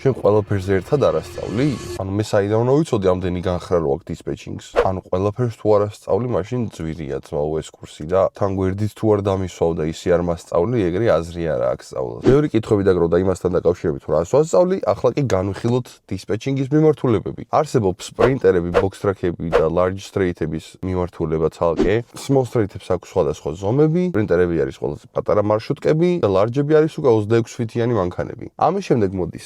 შენ ყველაფერს ერთად არ ასწავლი? ანუ მე საიდან უნდა ვიცოდი ამდენი განხრა რო აქვს dispatching-ს? ანუ ყველაფერს თუ არ ასწავლი, მაშინ ძვირია ძმაო ეს კურსი და თან გვერდით თუ არ დამისვავ და ისე არ მასწავლი, ეგრე აზრი არა აქვს სწავლას. მეორე კითხვები დაგროვდა იმასთან დაკავშირებით, რომ რას ვასწავლი, ახლა კი განვიხილოთ dispatching-ის მიმართულებები. არსებობს სპრინტერები, box track-ები და large straight-ების მიმართულება ცალკე. Small straight-ებს აქვს სხვადასხვა ზომები, სპრინტერები არის ყველაზე პატარა მარშრუტკები და large-ები არის უკვე 26 ფიტიანი მანქანები. ამის შემდეგ მოდის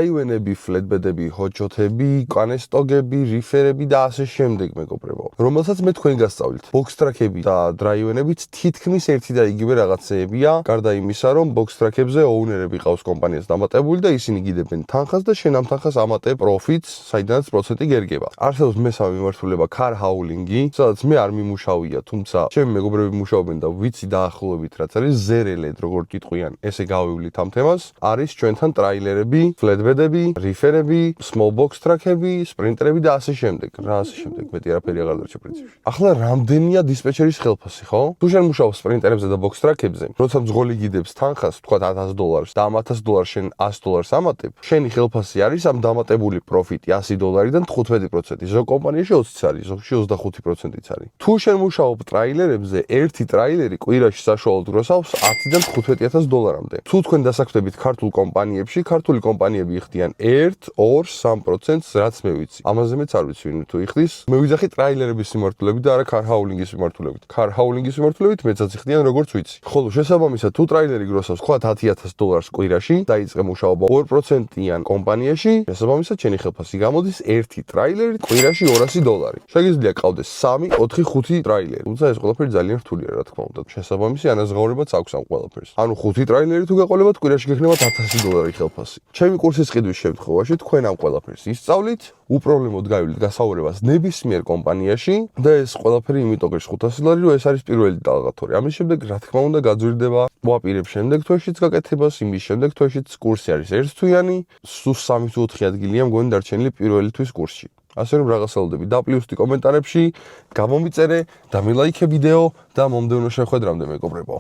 drive-ები, flatbed-ები, hotshot-ები, კანესტოგები, რიფერები და ასე შემდეგ, მეგობრებო. რომელსაც მე თქვენ გასწავლით. box track-ები და drive-ებიც თითქმის ერთი და იგივე რაღაცეებია, გარდა იმისა, რომ box track-ებზე owner-ები ყავს კომპანიას დამატებული და ისინი გიდებენ თანხას და შენ ამ თანხას ამატებ profits, საიდანაც პროცენტი გერგება. არსებობს მესამე მიმართულება car hauling-ი, სადაც მე არ მიმუშავია, თუმცა ჩემი მეგობრები მუშაობენ და ვიცი დაახლოებით რაც არის ზერელედ, როგორ გიტყვიან, ესე გავივლით ამ თემას. არის ჩვენთან ტრაილერები, flatbed-ები, რიფერები, small box track-ები, სპრინტერები და ასე შემდეგ. რა ასე შემდეგ, მეტი არაფერი აღარ დარჩა პრინციპში. ახლა რამდენია დისპეჩერის ხელფასი, ხო? თუ შენ მუშაობ სპრინტერებზე და box track-ებზე, როცა მძღოლი გიდებს თანხას, თქვა $100 და ამ $100 შენ $100 ამატებ, შენი ხელფასი არის ამ დამატებული პროფიტი $100-დან 15%. ზოგ კომპანიაში 20 არის, ზოგში 25%-იც არის. თუ შენ მუშაობ ტრაილერებზე, ერთი ტრაილერი კვირაში საშუალოდ გროსავს $10-დან $15,000-მდე. თუ თქვენ დასაქმდებით ქართულ კომპანიებში, ქართული კომპანიები იხდიან 1, 2, 3%-ს, რაც მე ვიცი. ამაზე მეც არ ვიცი ვინ თუ იხდის. მე ვიძახი ტრაილერების მიმართულებით და არა car hauling-ის მიმართულებით. car hauling-ის მიმართულებით მეცაც იხდიან როგორც ვიცი. ხოლო შესაბამისად, თუ ტრაილერი გროსავს თქვა $10,000 კვირაში, დაიწყე მუშაობა 2%-იან კომპანიაში, შესაბამისად, შენი ხელფასი გამოდის ერთი ტრაილერი კვირაში $200. შეგიძლია ყავდეს 3, 4, 5 ტრაილერი. თუმცა ეს ყველაფერი ძალიან რთულია, რა თქმა უნდა. შესაბამისი ანაზღაურებაც აქვს ამ ყველაფერს. ანუ 5 ტრაილერი თუ გაყოლებათ, კვირაში გექნებათ $1,000 ხელფასი. ჩემი კურსის ყიდვის შემთხვევაში თქვენ ამ ყველაფერს ისწავლით, უპრობლემოდ გაივლით გასაუბრებას ნებისმიერ კომპანიაში და ეს ყველაფერი იმიტომ გეშ $500, რომ ეს არის პირველი ტალღათორი. ამის შემდეგ, რა თქმა უნდა, გაძვირდება, ვაპირებ შემდეგ თვეშიც გაკეთებას, იმის შემდეგ თვეშიც კურსი არის ერთთვიანი, სულ 3 თუ 4 ადგილია მგონი დარჩენილი პირველი თვის კურსში. ასე რომ რაღაცალოდები დაპლიუსტი კომენტარებში, გამომიწერე და მილაიქე ვიდეო და მომდევნო შეხვედრამდე მეგობრებო.